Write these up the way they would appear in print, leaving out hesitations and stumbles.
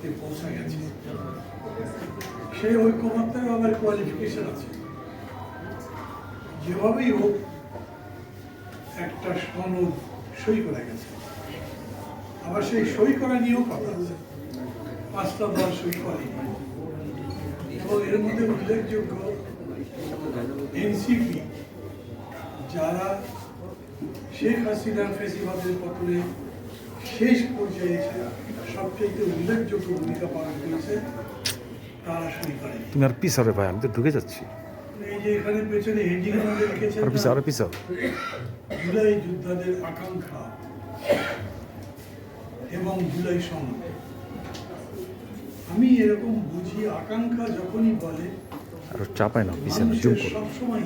ঐক্যমত্যে পৌঁছা গেছে। সেই ঐক্যমত্যের আবার কোয়ালিফিকেশন আছে। যেভাবেই হোক একটা সনদ সই করা গেছে, আবার সেই সই করা নিয়েও কথা আছে। 5টা দল সই করেনি এবং এর মধ্যে উল্লেখযোগ্য এনসিপি, যারা শেখ হাসিনার ফেসিবাদের পতনে শেষ পর্যায়ে সবচেয়ে উল্লেখযোগ্য ভূমিকা পালন করেছে, তারা সই করে। তুমি আর পিছাবে ভাই, আমি তো ঢুকে যাচ্ছি। এই যে এখানে পেছনে হেডিং আমাদের লিখেছে জুলাই যোদ্ধাদের আকাঙ্ক্ষা এবং জুলাই সনদ। আমি এরকম বুঝি, আকাঙ্ক্ষা যখনই বলে মানুষের সবসময়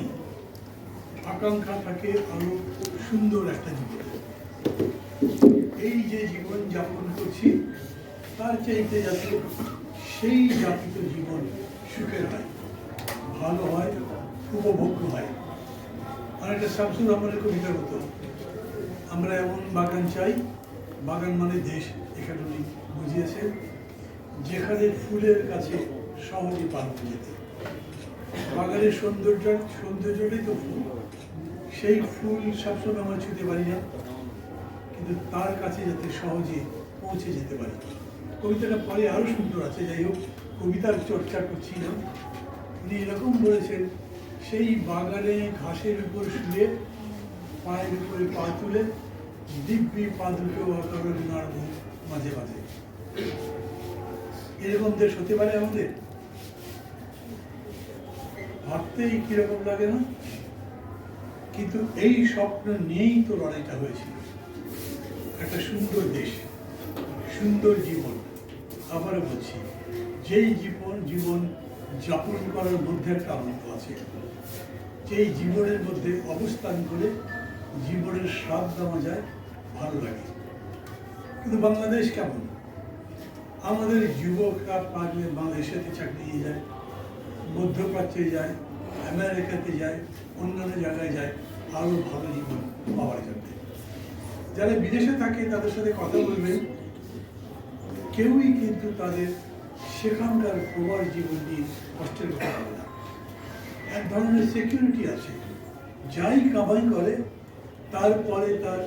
আকাঙ্ক্ষা থাকে আরো সুন্দর একটা জীবন। এই যে জীবন যাপন করছি তার চাইতে যাতে সেই জাতিত জীবন সুখের হয়, ভালো হয়, উপভোগ্য হয়। অনেকটা শামসুর রহমানের কবিতার মতো, আমরা এমন বাগান চাই, বাগান মানে দেশ, এখানে উনি বুঝিয়েছেন, যেখানে ফুলের কাছে সহজে পার হয়ে যেতে। বাগানের সৌন্দর্যটাই তো ফুল। সেই ফুল সবসময় আমরা ছুঁতে পারি না, কিন্তু তার কাছে যাতে সহজে পৌঁছে যেতে পারি। কবিতাটা পরে আরো সুন্দর আছে, যাই হোক কবিতার চর্চা করছি না। উনি এরকম বলেছেন, সেই বাগানে ঘাসের উপর শুয়ে পায়ের উপরে পা তুলে দিব্যি পা দুটো অকারণ নাড়ব মাঝে মাঝে। এরকম দেশ হতে পারে আমাদের? ভাবতেই কিরকম লাগে না? কিন্তু এই স্বপ্ন নিয়েই তো লড়াইটা হয়েছিল। একটা সুন্দর দেশ, সুন্দর জীবন। আবারও বলছি, যেই জীবন যাপন করার মধ্যে একটা আনন্দ আছে, যেই জীবনের মধ্যে অবস্থান করে জীবনের স্বাদ দেওয়া যায়, ভালো লাগে। কিন্তু বাংলাদেশ কেমন? আমাদের যুবকরা পারলে বাংলাদেশেতে চাকরি নিয়ে যায়, মধ্যপ্রাচ্যে যায়, আমেরিকাতে যায়, অন্যান্য জায়গায় যায় আরো ভালো জীবন পাওয়ার জন্য। যারা বিদেশে থাকে তাদের সাথে কথা বলবেন, কেউই কিন্তু তাদের সেখানকার প্রবাস জীবন নিয়ে কষ্টের কথা বলে না। এক ধরনের সিকিউরিটি আছে, যাই কামাই করে তারপরে তার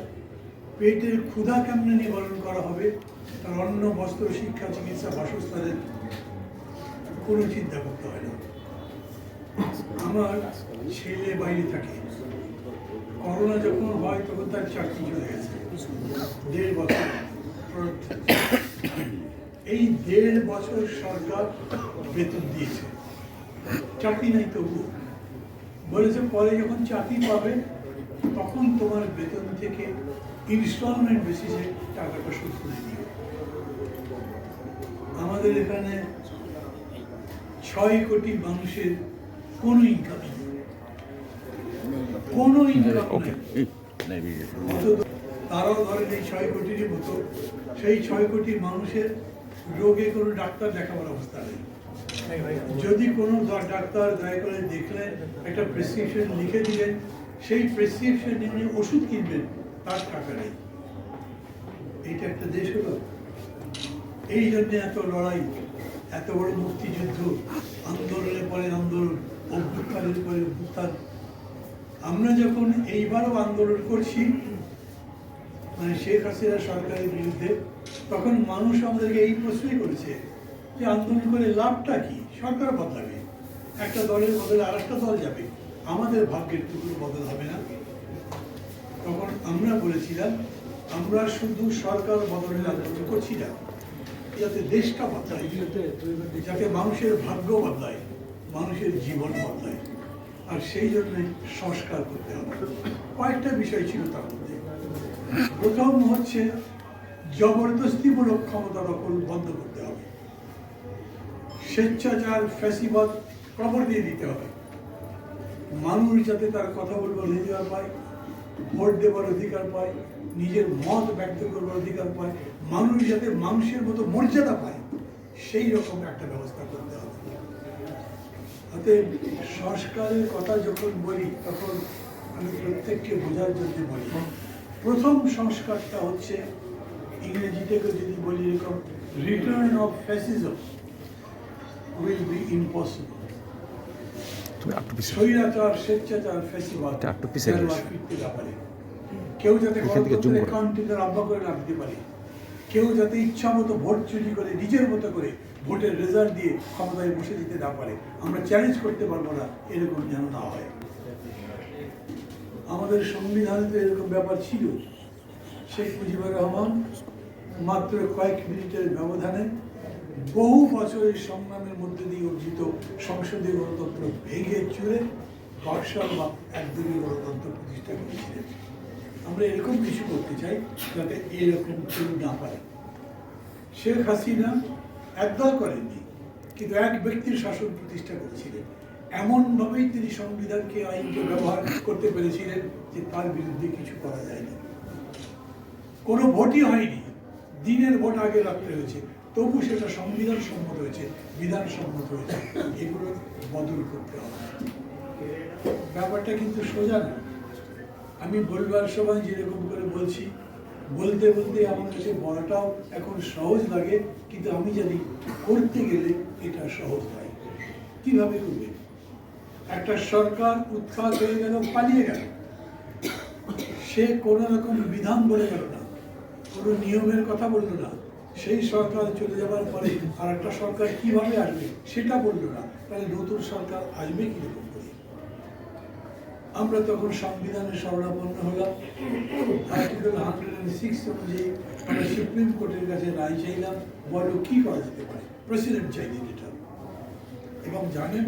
পেটের ক্ষুধা কেমনে নিবারণ করা হবে, তার অন্ন, বস্ত্র, শিক্ষা, চিকিৎসা, বাসস্থানের কোনো চিন্তা করতে হয় না। আমার ছেলে বাইরে থাকে, করোনা যখন হয় তখন তার চাকরি চলে গেছে 1.5 বছর। এই 1.5 বছর সরকার বেতন দিয়েছে, চাকরি নাই তবু বলেছে পরে যখন চাকরি পাবে তখন তোমার বেতন থেকে ইনস্টলমেন্ট বেসিসে টাকাটা শোধ করে দিও। আমাদের এখানে 6 কোটি মানুষের কোনো ইনকাম নেই, কোনো ইনকাম নেই। তারাও ধরেন এই 6 কোটিরই মতো, সেই 6 কোটি মানুষের রোগে কোনো ডাক্তার দেখাবার অবস্থা নেই। যদি কোনো ডাক্তার দয়া করে দেখলেন, একটা প্রেসক্রিপশন লিখে দিলেন, সেই প্রেসক্রিপশন নিয়ে ওষুধ কিনবেন, তার টাকা নেই। এইটা একটা দেশ হলো? এই জন্য এত লড়াই, এত বড় মুক্তিযুদ্ধ, আন্দোলনের পরে আন্দোলন, অভ্যুত্থানের পরে অভ্যুত্থান। আমরা যখন এইবারও আন্দোলন করছি, মানে শেখ হাসিনা সরকারের বিরুদ্ধে, তখন মানুষ আমাদেরকে এই প্রশ্নই করেছে যে আন্দোলন করে লাভটা কি? সরকার বদলাবে, একটা দলের বদলে আর একটা দল যাবে, আমাদের ভাগ্যের টুকরো বদল হবে না। তখন আমরা বলেছিলাম, আমরা শুধু সরকার বদলের আন্দোলন করছি না, যাতে দেশটা বদলায়, যাতে মানুষের ভাগ্য বদলায়, মানুষের জীবন বদলায়। আর সেই জন্য সংস্কার করতে হবে। কয়েকটা বিষয় ছিল তার মধ্যে। প্রথম হচ্ছে জবরদস্তিমূলক ক্ষমতা দখল বন্ধ করতে হবে, স্বেচ্ছাচার, ফ্যাসিবাদ কবর দিয়ে দিতে হবে। মানুষ যাতে তার কথা বলবার অধিকার পায়, ভোট দেবার অধিকার পায়, নিজের মত ব্যক্ত করবার অধিকার পায়, মানুষ যাতে মানুষের মতো মর্যাদা পায়, সেই রকম একটা ব্যবস্থা করতে হবে। অতএব সংস্কারের কথা যখন বলি তখন আমি প্রত্যেককে বোঝার জন্য বলি, প্রথম সংস্কারটা হচ্ছে, ইংরেজিটাকে যদি বলি এরকম return of fascism will be impossible. তুমি একটু পিছিয়ে স্বৈরাচার, স্বেচ্ছাচার, ফ্যাসিবাদ এটা একটু পিছিয়ে আর গেছে। ফিরতে না পারে। কেউ যাতে এখান থেকে জুম করো। কন্টেনার আব্বা করে রাখতে পারে, কেউ যাতে ইচ্ছা মতো ভোট চুরি করে নিজের মতো করে ভোটের রেজাল্ট দিয়ে ক্ষমতায় বসে দিতে না পারে, আমরা চ্যালেঞ্জ করতে পারবো না, এরকম যেন না হয়। আমাদের সংবিধানে তো এরকম ব্যাপার ছিল। শেখ মুজিবুর রহমান মাত্র কয়েক মিনিটের ব্যবধানে বহু বছরের সংগ্রামের মধ্যে দিয়ে অর্জিত সংসদীয় গণতন্ত্র ভেঙে চুরে বাকশাল বা একদলীয় গণতন্ত্র প্রতিষ্ঠা করেছিলেন। আমরা এরকম কিছু করতে চাই যাতে এরকম কেউ না পারে। শেখ হাসিনা একদল করেননি, কিন্তু এক ব্যক্তির শাসন প্রতিষ্ঠা করেছিলেন। এমনভাবেই তিনি সংবিধানকে, আইনকে ব্যবহার করতে পেরেছিলেন যে তার বিরুদ্ধে কিছু করা যায়নি। কোনো ভোটই হয়নি, দিনের ভোট আগে রাখতে হয়েছে, তবু সেটা সংবিধান সম্মত হয়েছে, বিধান সম্মত হয়েছে। এগুলো বদল করতে হবে। ব্যাপারটা কিন্তু সোজা না। আমি বলবার সময় যেরকম করে বলছি, বলতে বলতে আমার কাছে বলাটাও এখন সহজ লাগে, কিন্তু আমি জানি করতে গেলে এটা সহজ নয়। কিভাবে করবে? একটা সরকার উৎখাত হয়ে গেল, পালিয়ে গেল, সে কোনো রকম বিধান বলে গেল না, কোনো নিয়মের কথা বললো না। সেই সরকার চলে যাওয়ার পরে আর একটা সরকার কিভাবে আসবে সেটা বললো না। তাহলে নতুন সরকার আসবে কিরকম করে? আমরা তখন সংবিধানের শরণাপন্ন হলাম। আর্টিকেল 106 অনুযায়ী আমরা সুপ্রিম কোর্টের কাছে রায় চাইলাম, বলো কি করা যেতে পারে। প্রেসিডেন্ট চাইলেন এটা, এবং জানেন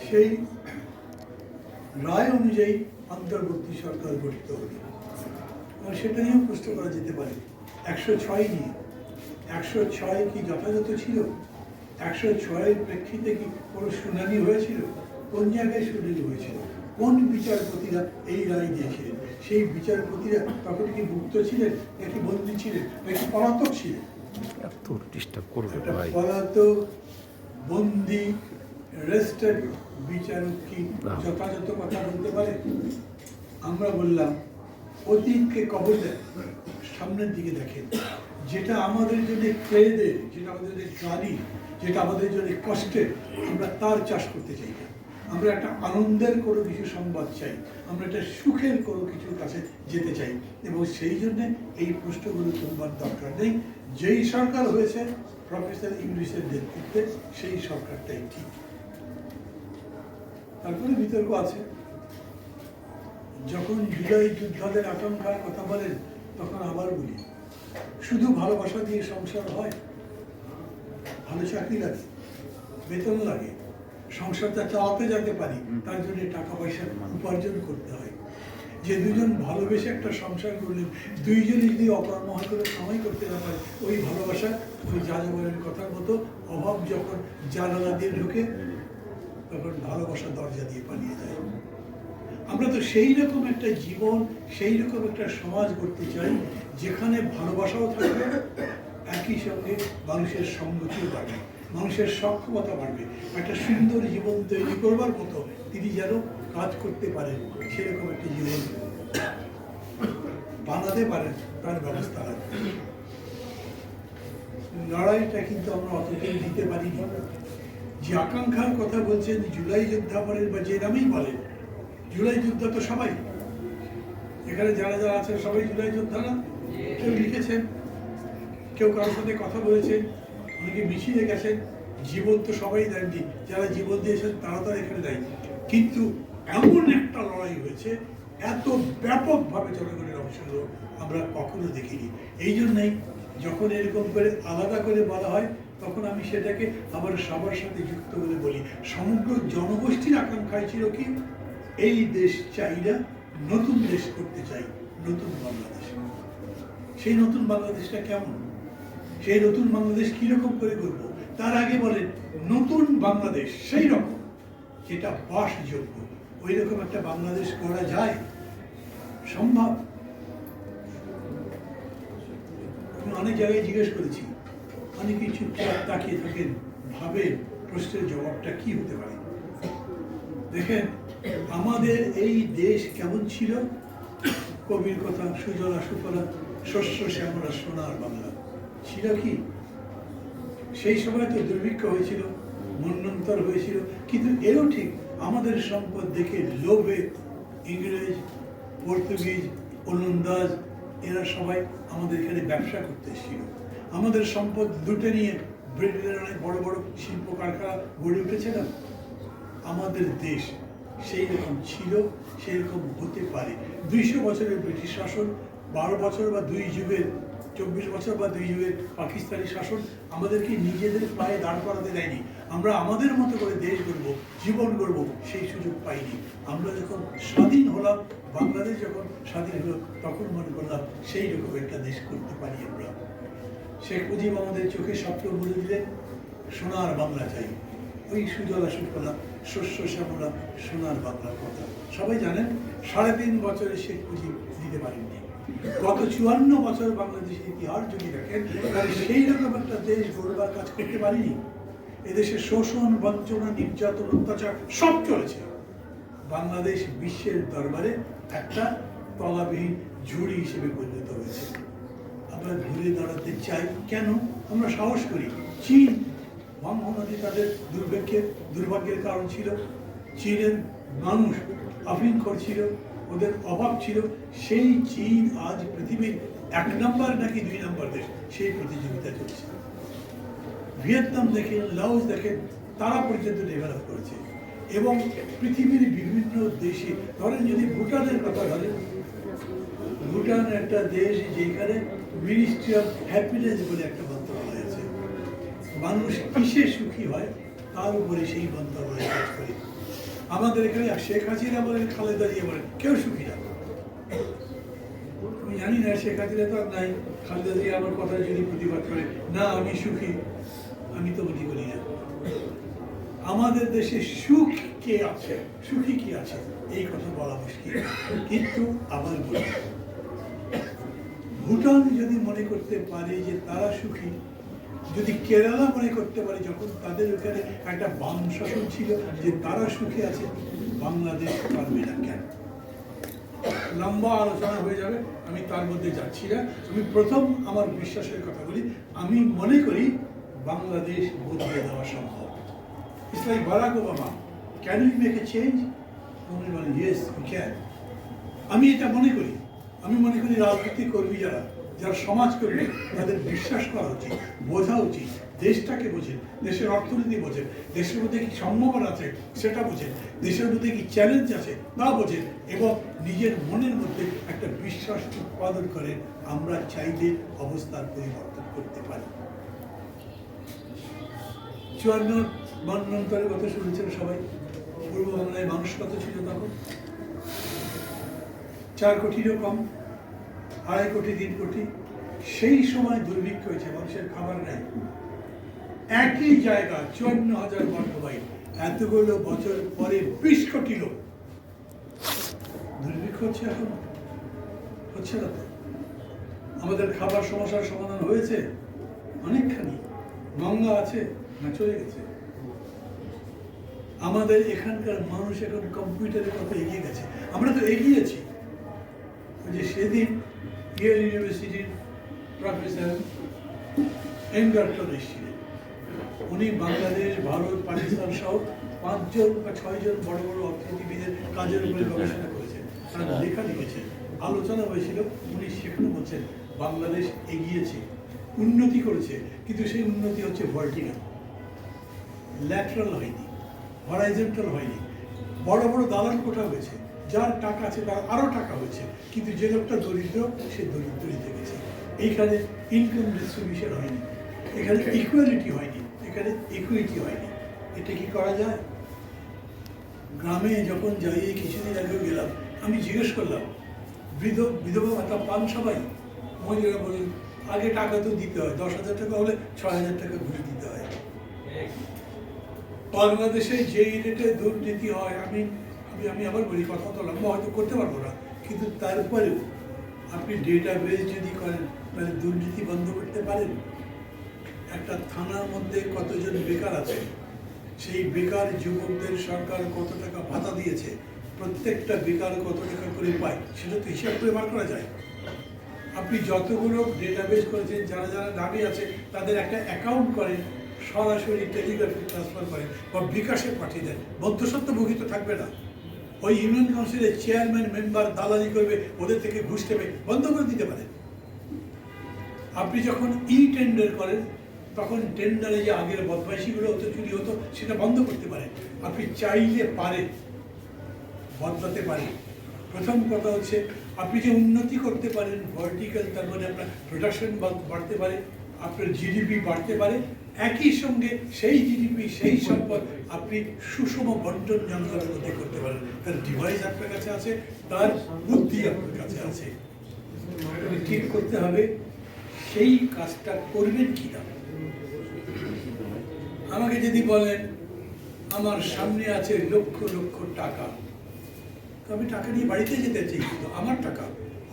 সেই রায় অনুযায়ী অন্তর্বর্তী সরকার গঠিত হল। সেটা নিয়েও প্রশ্ন করা যেতে পারে। 106 নিয়ে 106 কি যথাযথ ছিল? 106-এর প্রেক্ষিতে কি কোনো শুনানি হয়েছিল? কোন জায়গায় শুনানি হয়েছিল? কোন বিচারপতিরা এই রায় দিয়েছিলেন? সেই বিচারপতিরা তখন কি মুক্ত ছিলেন, নাকি বন্দী ছিলেন, নাকি পলাতক ছিলেন? এত ডিস্টার্ব করবে একটা ভাই। পলাতক, বন্দী, রেস্টেড বিচারক কি যথাযথ কথা বলতে পারে? আমরা বললাম অতীতকে কবর দেন, সামনের দিকে দেখেন। যেটা আমাদের জন্য ক্লেদের, যেটা আমাদের জন্য গাড়ি, যেটা আমাদের জন্য কষ্টের, আমরা তার চাষ করতে চাই না। আমরা একটা আনন্দের কোনো কিছু সংবাদ চাই, আমরা একটা সুখের কোনো কিছুর কাছে যেতে চাই, এবং সেই জন্য এই প্রশ্নগুলো তুলবার দরকার নেই। যেই সরকার হয়েছে প্রফেসর ইংলিশের নেতৃত্বে, সেই সরকারটাই ঠিক। তারপরে বিতর্ক আছে। যখন জুলাই যোদ্ধাদের আকাঙ্ক্ষার কথা বলেন, তখন আবার বলি, শুধু ভালোবাসা দিয়ে সংসার হয়? ভালো চাকরি লাগে, বেতন লাগে, সংসারটা চালাতে যেতে পারি, তার জন্য টাকা পয়সা উপার্জন করতে হয়। যে দুজন ভালোবেসে একটা সংসার করলেন, দুইজনে যদি অকর্মহ করে কামাই করতে না পারে, ওই ভালোবাসা, ওই যাযাবরের কথার মতো, অভাব যখন জানালা দিয়ে ঢুকে, তখন ভালোবাসা দরজা দিয়ে পালিয়ে যায়। আমরা তো সেই রকম একটা জীবন, সেই রকম একটা সমাজ করতে চাই যেখানে ভালোবাসাও থাকবে, একই সঙ্গে মানুষের সংগতিও বাড়বে, মানুষের সক্ষমতা বাড়বে। একটা সুন্দর জীবন তৈরি করবার মতো তিনি যেন কাজ করতে পারেন, সেরকম একটা জীবন বানাতে পারেন, তার ব্যবস্থা রাখবে। লড়াইটা কিন্তু আমরা অতটাই দিতে পারিনি। যে আকাঙ্ক্ষার কথা বলছেন, জুলাই যোদ্ধা বলেন বা যে নামেই বলেন, জুলাই যোদ্ধা তো সবাই, এখানে যারা যারা আছেন সবাই জুলাই যোদ্ধা না? কেউ লিখেছেন, কেউ কারোর সাথে কথা বলেছেন, অনেকে মিছিলে গেছেন, জীবন তো সবাই দেননি। যারা জীবন দিয়েছেন তারা তো এখানে দেয়। কিন্তু এমন একটা লড়াই হয়েছে, এত ব্যাপকভাবে জনগণের অংশগ্রহণ আমরা কখনো দেখিনি। এই জন্যই যখন এরকম করে আলাদা করে বলা হয়, তখন আমি সেটাকে আবার সবার সাথে যুক্ত করে বলি। সমগ্র জনগোষ্ঠীর আকাঙ্ক্ষায় ছিল কি, এই দেশ চাই না, নতুন দেশ করতে চাই, নতুন বাংলাদেশ। সেই নতুন বাংলাদেশটা কেমন? সেই নতুন বাংলাদেশ কিরকম করে করবো? তার আগে বলেন নতুন বাংলাদেশ সেই রকম যেটা বাসযোগ্য, ওই রকম একটা বাংলাদেশ করা যায়? সম্ভব? আমি অনেক জায়গায় জিজ্ঞেস করেছি, অনেকে চুপচাপ তাকিয়ে থাকেন, ভাবেন প্রশ্নের জবাবটা কি হতে পারে। দেখেন, আমাদের এই দেশ কেমন ছিল? কবির কথা, সুজলা সুফলা শস্য শ্যামলা সোনার বাংলা ছিল কি? সেই সময় তো দুর্ভিক্ষ হয়েছিল, মন্বন্তর হয়েছিল, কিন্তু এও ঠিক আমাদের সম্পদ দেখে লোভে ইংরেজ, পর্তুগিজ, ওলন্দাজ এরা সবাই আমাদের এখানে ব্যবসা করতে এসেছিল। আমাদের সম্পদ লুটে নিয়ে ব্রিটেনের অনেক বড় বড় শিল্প কারখানা গড়ে উঠেছে না। আমাদের দেশ সেই রকম ছিল, সেই রকম হতে পারে। 200 বছরের ব্রিটিশ শাসন, 12 বছর বা 2 যুগের, 24 বছর বা 2 যুগের পাকিস্তানি শাসন আমাদেরকে নিজেদের পায়ে দাঁড় করাতে দেয়নি। আমরা আমাদের মতো করে দেশ গড়ব, জীবন গড়ব, সেই সুযোগ পাইনি। আমরা যখন স্বাধীন হলাম, বাংলাদেশ যখন স্বাধীন হলো, তখন মনে করলাম সেই রকম একটা দেশ করতে পারি আমরা। শেখ মুজিব আমাদের চোখে স্বপ্ন বলে দিলেন, সোনার বাংলা চাই। ওই সুজলা সুফলা শস্য শ্যামলা সোনার বাংলার কথা সবাই জানেন। 3.5 বছরে শেখ মুজিব দিতে পারেননি। গত 54 বছর বাংলাদেশের ইতিহাস যদি দেখেন, তাহলে সেই রকম একটা দেশ গড়বার কাজ করতে পারিনি। এদেশে শোষণ, বঞ্চনা, নির্যাতন, অত্যাচার সব চলেছে। বাংলাদেশ বিশ্বের দরবারে একটা তলাবিহীন ঝুড়ি হিসেবে পরিণত হয়েছে। আমরা ঘুরে দাঁড়াতে চাই কেন? আমরা সাহস করি। চীন, মানব নদী তাদের দুর্ভাগ্যের কারণ ছিল। চীনের মানুষ আফিংখোর ছিল, ওদের অভাব ছিল। সেই চীন আজ পৃথিবীর 1 নম্বর নাকি 2 নম্বর দেশ, সেই প্রতিযোগিতা চলছে। ভিয়েতনাম দেখেন, লাওস দেখেন, তারা পর্যন্ত ডেভেলপ করেছে। এবং পৃথিবীর বিভিন্ন দেশে, ধরেন যদি ভুটানের কথা ধরেন, ভুটান একটা দেশ যেখানে মিনিস্ট্রি অফ হ্যাপিনেস বলে একটা মন্ত্রণালয় আছে। মানুষ কিসে সুখী হয় তার উপরে সেই মন্ত্রণালয় কাজ করে। আমাদের এখানে শেখ হাসিনা বলেন, খালেদা জিয়া বলেন, কেউ সুখী না। আমি জানি না, শেখ হাসিনা তো আর নাই, খালেদা জিয়া আমার কথা যদি প্রতিবাদ করে না আমি সুখী, আমি তো বলি বলি না। আমাদের দেশে সুখ কে আছে, সুখী কি আছে, এই কথা বলা মুশকিল। কিন্তু আবার বলি, ভুটান যদি মনে করতে পারে যে তারা সুখী, যদি কেরালা মনে করতে পারে যখন তাদের ওখানে একটা বাম শাসন ছিল যে তারা সুখে আছে, বাংলাদেশ পারবে না কেন? লম্বা আলোচনা হয়ে যাবে, আমি তার মধ্যে যাচ্ছি না। আমি প্রথম আমার বিশ্বাসের কথা বলি, আমি মনে করি বাংলাদেশ বদলে দেওয়া সম্ভব। It's like Barack Obama. Can we make a change? Only one, yes, we can. আমি এটা মনে করি। আমি মনে করি রাজনৈতিক কর্মী যারা সমাজকর্মী, তাদের বিশ্বাস করা উচিত, বোঝা উচিত, দেশটাকে বোঝেন, দেশের অর্থনীতি বোঝেন, দেশের মধ্যে কি সম্ভাবনা আছে সেটা বোঝেন, দেশের মধ্যে কি চ্যালেঞ্জ আছে তা বোঝেন, এবং নিজের মনের মধ্যে একটা বিশ্বাস উৎপাদন করেন আমরা চাইলে অবস্থার পরিবর্তন করতে পারি। 54 মন্বন্তরের কথা শুনেছেন সবাই। পূর্ব বাংলায় মানুষ কত ছিল তখন? 4 কোটিরও কম, 2.5 কোটি 3 কোটি। সেই সময় দুর্ভিক্ষ হয়েছে, মানুষের খাবার নাই। একই জায়গা 54,000 বর্গ মাইল, এতগুলো বছর পরে 20 কোটি লোক। দুর্ভিক্ষ হচ্ছে এখন? হচ্ছে না তো। আমাদের খাবার সমস্যার সমাধান হয়েছে অনেকখানি, গঙ্গা আছে না চলে গেছে। আমাদের এখানকার মানুষ এখন কম্পিউটারে কত এগিয়ে গেছে, আমরা তো এগিয়েছি। যে সেদিন ইয়েল ইউনিভার্সিটির প্রফেসর এন্ডারটন এসেছিলেন, উনি বাংলাদেশ, ভারত, পাকিস্তান সহ 5 জন বা 6 জন বড় বড় অর্থনীতিবিদের কাজের উপরে গবেষণা করেছেন, তারা লেখা লিখেছেন, আলোচনা হয়েছিল। উনি সেখানে বলছেন বাংলাদেশ এগিয়েছে, উন্নতি করেছে, কিন্তু সেই উন্নতি হচ্ছে ভার্টিক্যাল, ল্যাটারাল হয়নি, হরাইজন্টাল হয়নি। বড় বড় দালান কোঠা হয়েছে, যার টাকা আছে তার আরো টাকা হয়েছে, কিন্তু যে লোকটা দরিদ্র সে দরিদ্রই থেকেছে। এইখানে ইনকাম ডিস্ট্রিবিউশন হয়নি, এখানে ইকুয়ালিটি হয়নি, এখানে ইকুইটি হয়নি। এটা কি করা যায়? গ্রামে যখন যাই, কিছুদিন আগেও গেলাম, আমি জিজ্ঞেস করলাম বিধবা ভাতা পান সবাই? মহিলারা বলেন আগে টাকা তো দিতে হয়, 10,000 টাকা হলে 6,000 টাকা ঘুরে দিতে হয়। বাংলাদেশে যেই রেটে দুর্নীতি হয়, আমি আবার বলি, কথা তো লম্বা হয়তো করতে পারবো না, কিন্তু তারপরেও আপনি ডেটাবেস যদি করেন তাহলে দুর্নীতি বন্ধ করতে পারেন। একটা থানার মধ্যে কতজন বেকার আছে, সেই বেকার যুবকদের সরকার কত টাকা ভাতা দিয়েছে, প্রত্যেকটা বেকার কত টাকা করে পায়, সেটা তো হিসাব করে বার করা যায়। আপনি যতগুলো ডেটাবেস করেছেন, যারা যারা দাবি আছে তাদের একটা অ্যাকাউন্ট করেন, সরাসরি টেলিগ্রাফে ট্রান্সফার করেন বা বিকাশে পাঠিয়ে দেন, মধ্যস্বত্বভোগী তো থাকবে না। ওই ইউনিয়ন কাউন্সিলের চেয়ারম্যান মেম্বার দালালি করবে, ওদের থেকে ঘুষ দেবে, বন্ধ করে দিতে পারেন। আপনি যখন টেন্ডার করেন তখন টেন্ডারে যে আগের বদমাইশিগুলো হতো, চুরি হতো, সেটা বন্ধ করতে পারেন। আপনি চাইলে পারেন, বদলাতে পারেন। প্রথম কথা হচ্ছে আপনি যে উন্নতি করতে পারেন ভার্টিক্যাল, তার মানে আপনার প্রোডাকশন বাড়তে পারে, আপনার জিডিপি বাড়তে পারে, একই সঙ্গে সেই জিডিপি সেই সম্পদ আপনি সুষম বন্টন জনগণের মধ্যে করতে পারেন। তার ডিভাইস আপনার কাছে আছে, তার বুদ্ধি আপনার কাছে আছে। ঠিক করতে হবে সেই কাজটা করবেন কিনা। আমাকে যদি বলেন আমার সামনে আছে লক্ষ লক্ষ টাকা, তো আমি টাকা নিয়ে বাড়িতে যেতে চাই, কিন্তু আমার টাকা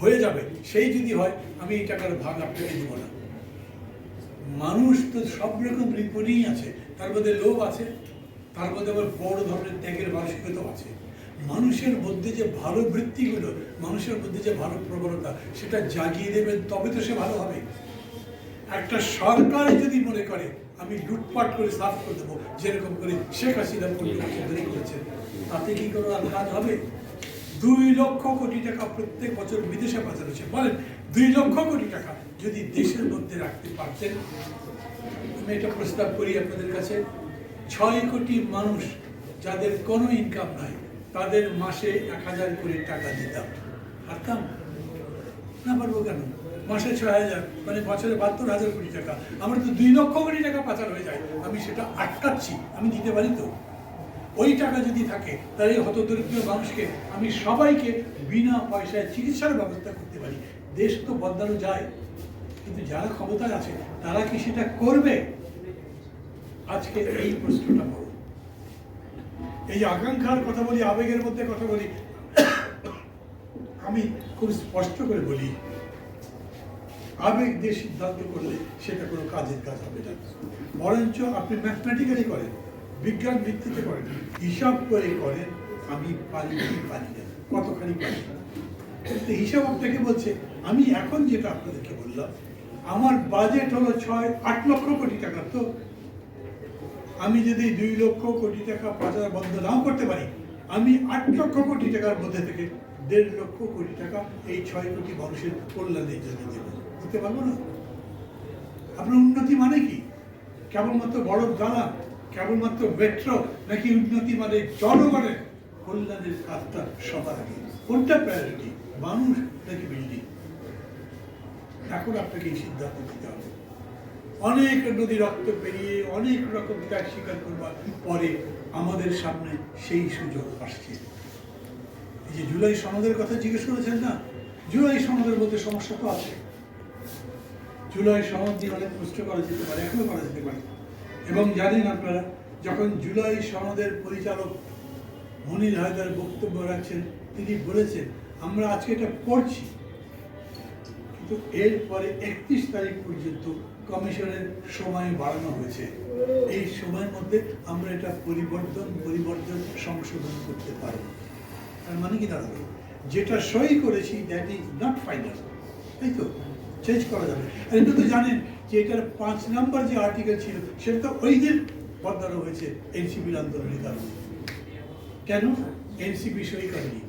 হয়ে যাবে, সেই যদি হয় আমি এই টাকার ভাগ আপনাকে দেব না। মানুষ তো সব রকম রিপোর্টই আছে, তার মধ্যে লোভ আছে, তার মধ্যে আবার বড় ধরনের ত্যাগের মানসিকতাও আছে। মানুষের মধ্যে যে ভালো বৃত্তিগুলো, মানুষের মধ্যে যে ভালো প্রবণতা, সেটা জাগিয়ে দেবেন, তবে তো সে ভালো হবে। একটা সরকার যদি মনে করে আমি লুটপাট করে সাফ করে দেবো, যেরকম করে শেখ হাসিনা করেছেন, তাতে কি কোনো আর কাজ হবে? 2 লক্ষ কোটি টাকা প্রত্যেক বছর বিদেশে পাচার হচ্ছে। বলেন 2 লক্ষ কোটি টাকা যদি দেশের মধ্যে রাখতে পারতেন, আমি একটা প্রস্তাব করি আপনাদের কাছে, 6 কোটি মানুষ যাদের কোনো ইনকাম নাই, তাদের মাসে 1000 করে টাকা দিতাম। পারতাম না? পারবো কেন? মাসে 6000 মানে বছরে 72,000 কোটি টাকা। আমার তো 2 লক্ষ কোটি টাকা পাচার হয়ে যায়, আমি সেটা আটকাচ্ছি, আমি দিতে পারি তো। ওই টাকা যদি থাকে তাহলে হতদরিদ্র মানুষকে আমি সবাইকে বিনা পয়সায় চিকিৎসার ব্যবস্থা করতে পারি। দেশ তো বদলানো যায়, কিন্তু যারা ক্ষমতায় আছে তারা কি সেটা করবে? আজকে এই প্রশ্নটা বড়। এই যে আকাঙ্ক্ষার কথা বলি, আবেগের মধ্যে কথা বলি, আমি খুব স্পষ্ট করে বলি, আবেগ দিয়ে সিদ্ধান্ত করলে সেটা কোনো কাজের কাজ হবে না। বরঞ্চ আপনি ম্যাথমেটিক্যালি করেন, বিজ্ঞান ভিত্তিতে করেন, হিসাব করে করেন, আমি পারি কি পারি না, কতখানি পারি। হিসাব আপনাকে বলছে, আমি এখন যেটা আপনাদেরকে বললাম, আমার বাজেট হলো 6-8 লক্ষ কোটি টাকা। তো আমি যদি 2 লক্ষ কোটি টাকা পাচার বন্ধ নাও করতে পারি, আমি 8 লক্ষ কোটি টাকার মধ্যে থেকে 1.5 লক্ষ কোটি টাকা এই 6 কোটি মানুষের কল্যাণের জন্য দেব। দিতে পারবো না? আপনার উন্নতি মানে কি? কেবলমাত্র বড় দালান, কেবলমাত্র মেট্রো, নাকি উন্নতি মানে জনগণের কল্যাণের কাজটা সবার আগে? কোনটা প্রায়োরিটি, মানুষ নাকি বিল্ডিং? এখন আপনাকে এই সিদ্ধান্ত নিতে হবে। অনেক নদী রক্ত পেরিয়ে অনেক রকম ত্যাগ স্বীকার করবার পরে আমাদের সামনে সেই সুযোগ আসছে। এই যে জুলাই সনদের কথা জিজ্ঞেস করেছেন না, জুলাই সনদের মধ্যে সমস্যা তো আছে। জুলাই সনদ দিয়ে অনেক প্রশ্ন করা যেতে পারে, এখনো করা যেতে পারে। এবং জানেন আপনারা, যখন জুলাই সনদের পরিচালক মনির হায়দার বক্তব্য রাখছেন, তিনি বলেছেন আমরা আজকে এটা পড়ছি, কিন্তু এরপরে 31 তারিখ পর্যন্ত কমিশনের সময় বাড়ানো হয়েছে। এই সময়ের মধ্যে আমরা এটা পরিবর্তন সংশোধন করতে পারব। তার মানে কি দাঁড়াবে, যেটা সই করেছি দ্যাট ইজ নট ফাইনাল, তাই তো? চেঞ্জ করা যাবে। আর এটা তো জানেন যে এটার 5 নম্বর যে আর্টিকেল ছিল, সেটা তো ওই দিন বদলানো হয়েছে এনসিপির আন্দোলনের কারণে। কেন? এনসিপি সই করেনি।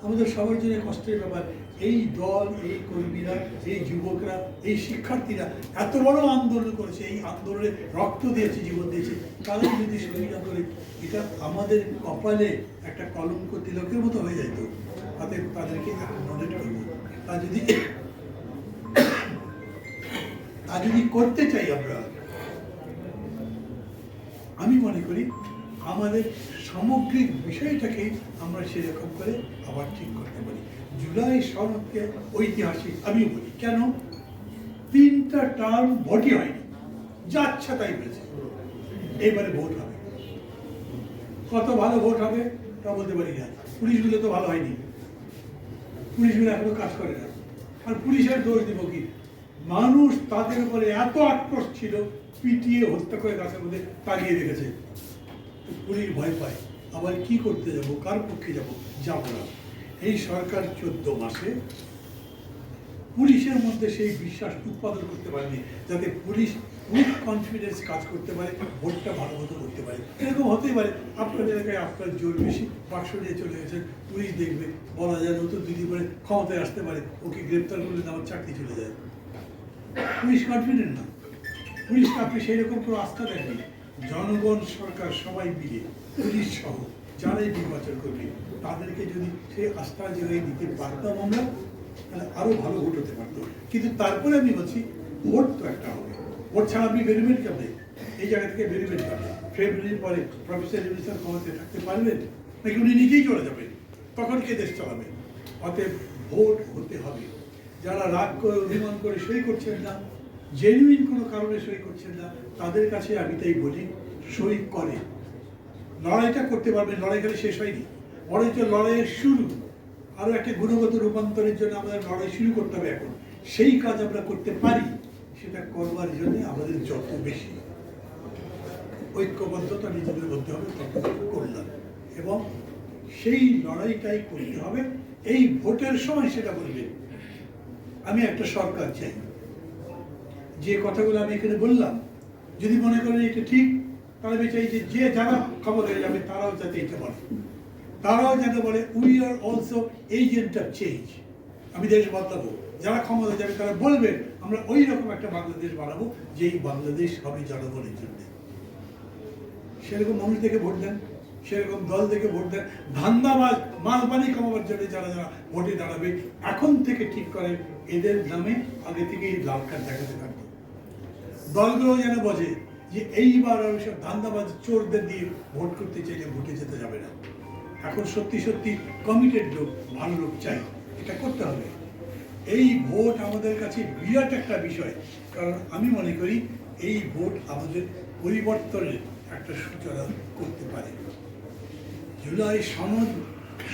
আমাদের সবার জন্য কষ্টের ব্যাপার। এই দল, এই কর্মীরা, এই যুবকরা, এই শিক্ষার্থীরা এত বড় আন্দোলন করেছে, এই আন্দোলনে রক্ত দিয়েছে, জীবন দিয়েছে, তারা যদি সই না করে, এটা আমাদের কপালে একটা কলঙ্ক তিলকের মতো হয়ে যেত। তাদেরকে অ্যাকনোলেজ করবো। তা যদি করতে চাই আমরা, আমি মনে করি আমাদের সামগ্রিক বিষয়টাকে আমরা সেরকম করে আবার ঠিক করতে পারি। জুলাই সনদকে ঐতিহাসিক আমি বলি। কেন? 3টা টার্ম ভোটই হয়নি, যা ইচ্ছা তাই হয়েছে। এবারে ভোট হবে, কত ভালো ভোট হবে তা বলতে পারি না। পুলিশগুলো তো ভালো হয়নি, পুলিশগুলো এখনো কাজ করে না। আর পুলিশের দোষ দিব কি? মানুষ তাদের উপরে এত আক্রোশ ছিল, পিটিয়ে হত্যা করে গাছের মধ্যে তাড়িয়ে রেখেছে। পুলিশ ভয় পায়, আবার কি করতে যাব, কার পক্ষে যাব? যাব না। এই সরকার 14 মাসে পুলিশের মধ্যে সেই বিশ্বাস উৎপাদন করতে পারেনি, যাতে পুলিশ উইথ কনফিডেন্স কাজ করতে পারে, ভোটটা ভালো মতো করতে পারে। এরকম হতেই পারে আপনার এলাকায় আপনার জোর বেশি, বাক্স নিয়ে চলে গেছেন, পুলিশ দেখবে, বলা যায় নতুন দিদি করে ক্ষমতায় আসতে পারে, ওকে গ্রেপ্তার করলে আমার চাকরি চলে যায়। পুলিশ কনফিডেন্ট না, পুলিশকে আপনি সেই রকম কোনো আস্থা দেননি। জনগণ, সরকার সবাই মিলে পুলিশ সহ যারাই নির্বাচন করবে তাদেরকে যদি সেই আস্থার জায়গায় দিতে পারতাম আমরা, তাহলে আরো ভালো ভোট হতে পারতো। কিন্তু তারপরে আমি বলছি ভোট তো একটা হবে, ভোট ছাড়া আপনি বেরোবেন কেমন? এই জায়গা থেকে বেরোবেন কেমন? ফেব্রুয়ারির পরে প্রফেসর ইউনিভার্সিটি ক্ষমতায় থাকতে পারবেন নাকি উনি নিজেই চলে যাবেন? তখন কে দেশ চালাবে? অতএব ভোট হতে হবে। যারা রাগ করে অভিমান করে সই করছেন না, জেনুইন কোনো কারণে সই করছেন না, তাদের কাছে আমি তাই বলি সই করে। লড়াইটা করতে পারবেন, লড়াই করে শেষ হয়নি, বরঞ্চ লড়াইয়ের শুরু। আরো একটা গুণগত রূপান্তরের জন্য আমাদের লড়াই শুরু করতে হবে এখন। সেই কাজ আমরা করতে পারি, সেটা করবার জন্য আমাদের যত বেশি ঐক্যবদ্ধতা নিজেদের মধ্যে হবে তত কল্যাণ, এবং সেই লড়াইটাই করতে হবে। এই ভোটের সময় সেটা বলবে আমি একটা সরকার চাই, যে কথাগুলো আমি এখানে বললাম যদি মনে করেন এটা ঠিক, তাহলে আমি চাই যে যারা ক্ষমতায় যাবে তারাও যাতে এটা বলে, তারাও যাতে বলে we are also agent of change. আমি দেশ বদলাবো, যারা ক্ষমতায় যাবে তারা বলবেন আমরা ওই রকম একটা বাংলাদেশ বানাবো যেই বাংলাদেশ হবে জনগণের জন্য। সেরকম মানুষ দেখে ভোট দেন, সেরকম দল দেখে ভোট দেন। ধান্দাবাজ মালপানি কমাবার জন্য যারা যারা ভোটে দাঁড়াবে এখন থেকে ঠিক করেন এদের নামে আগে থেকেই লাল কার্ড দেখাতে থাকবে। দলগুলো যেন বোঝে যে এইবার আর সব ধান্দাবাজ চোরদের দিয়ে ভোট করতে চাইলে ভোটে যেতে যাবে না। এখন সত্যি সত্যি কমিটেড লোক, ভালো লোক চাই, এটা করতে হবে। এই ভোট আমাদের কাছে বিরাট একটা বিষয়, কারণ আমি মনে করি এই ভোট আমাদের পরিবর্তনের একটা সূচনা করতে পারে। জুলাই সনদ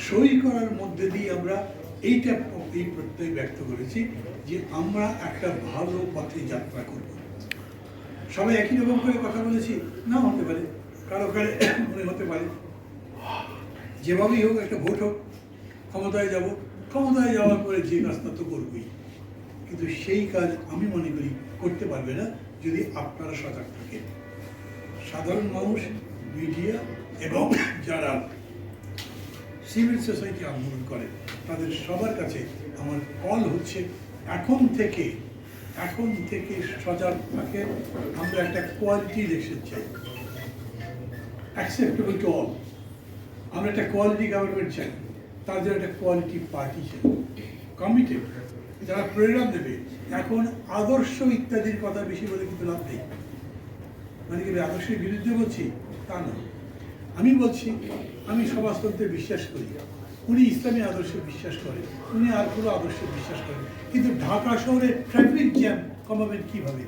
সই করার মধ্যে দিয়ে আমরা এই প্রত্যয় ব্যক্ত করেছি যে আমরা একটা ভালো পথে যাত্রা করব। সবাই একই রকম করে কথা বলেছি, না হতে পারে, কারো কারে মনে হতে পারে যেভাবেই হোক একটা ভোট হোক, ক্ষমতায় যাব, ক্ষমতায় যাওয়ার পরে যে কাজটা তো করবই। কিন্তু সেই কাজ আমি মনে করি করতে পারবে না যদি আপনারা সজাগ থাকেন। সাধারণ মানুষ, মিডিয়া এবং যারা সিভিল সোসাইটি আন্দোলন করে তাদের সবার কাছে আমার কল হচ্ছে এখন থেকে সজাগ থাকে। আমরা একটা কোয়ালিটি ইলেকশন চাই, অ্যাকসেপ্টেবল টু অল। আমরা একটা কোয়ালিটি গভর্নমেন্ট চাই, তার জন্য একটা কোয়ালিটি পার্টি চাই, কমিটেড, যারা প্রেরণা দেবে। এখন আদর্শ ইত্যাদির কথা বেশি বলে কিন্তু লাভ নেই, মানে কি আদর্শের বিরুদ্ধে বলছি তা না। আমি বলছি আমি সমাজতন্ত্রে বিশ্বাস করি, উনি ইসলামী আদর্শে বিশ্বাস করেন, উনি আর কোনো আদর্শে বিশ্বাস করেন। কিন্তু ঢাকা শহরে ট্রাফিক জ্যাম কমাবেন কিভাবে?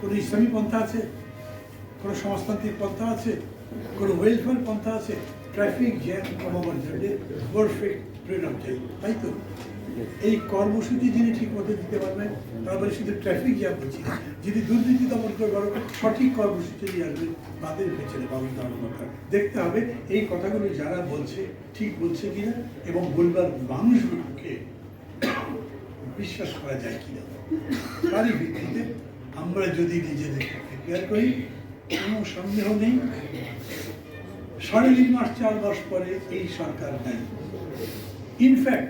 কোনো ইসলামী পন্থা আছে? কোনো সমাজতান্ত্রিক পন্থা আছে? কোনো ওয়েলফেয়ার পন্থা আছে? ট্রাফিক জ্যাম কমাবার জন্য পারফেক্ট ফ্রিডম চাই, তাই তো? এই কর্মসূচি যিনি ঠিক মতো দিতে পারবেন, তারপরে শুধু ট্রাফিক জ্যাম বলছি না, যদি দুর্নীতি দমন করে সঠিক কর্মসূচি নিয়ে আসবে তাদের পেছনে বাবুল দাঁড়ানো দরকার। দেখতে হবে এই কথাগুলো যারা বলছে ঠিক বলছে কিনা, এবং বলবার মানুষগুলোকে বিশ্বাস করা যায় কিনা। তারই ভিত্তিতে আমরা যদি নিজেদেরকে প্রিপেয়ার করি, কোনো সন্দেহ নেই 3.5 মাস 4 মাস পরে এই সরকার নেই। ইনফ্যাক্ট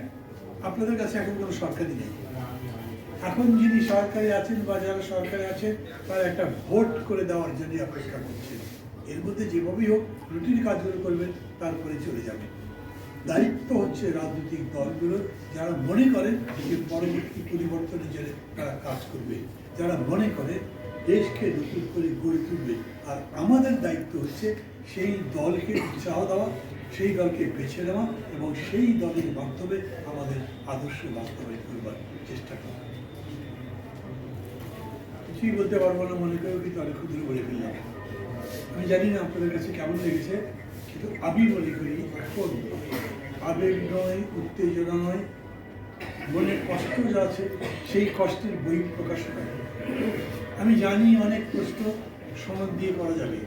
আপনাদের কাছে এখন কোনো সরকারই নেই। এখন যিনি সরকারে আছেন বা যারা সরকারে আছেন তারা একটা ভোট করে দেওয়ার জন্য অপেক্ষা করছেন। এর মধ্যে যেভাবেই হোক রুটিন কাজগুলো করবেন, তারপরে চলে যাবেন। দায়িত্ব হচ্ছে রাজনৈতিক দলগুলোর, যারা মনে করেন যে পরবর্তী পরিবর্তনের জন্য তারা কাজ করবে, যারা মনে করে দেশকে নতুন করে গড়ে তুলবে। আর আমাদের দায়িত্ব হচ্ছে সেই দলকে উৎসাহ দেওয়া, সেই দলকে বেছে নেওয়া এবং সেই দলের মাধ্যমে আমাদের আদর্শ বাস্তবায়ন করবার চেষ্টা করা। কিছুই বলতে পারবো না মনে করেও, কিন্তু অনেক ক্ষুদ্র বলে ফেললাম। আমি জানি না আপনাদের কাছে কেমন লেগেছে, কিন্তু আমি মনে করি এখন আবেগ নয়, উত্তেজনা নয়, মনে কষ্ট যা আছে সেই কষ্টের বহিঃপ্রকাশ হয়। আমি জানি অনেক প্রশ্ন সনদ দিয়ে করা যাবে,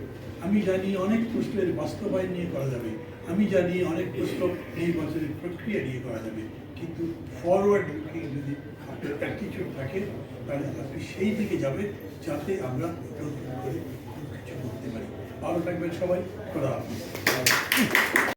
আমি জানি অনেক প্রশ্নের বাস্তবায়ন নিয়ে করা যাবে, আমি জানি অনেক প্রশ্ন এই বছরের প্রক্রিয়া নিয়ে করা যাবে, কিন্তু ফরওয়ার্ড লুকিং যদি আপনার অ্যাটিটিউড থাকে তাহলে আপনি সেই দিকে যাবেন যাতে আমরা নতুন করে কিছু করতে পারি। ভালো থাকবেন সবাই, খোদা হাফেজ।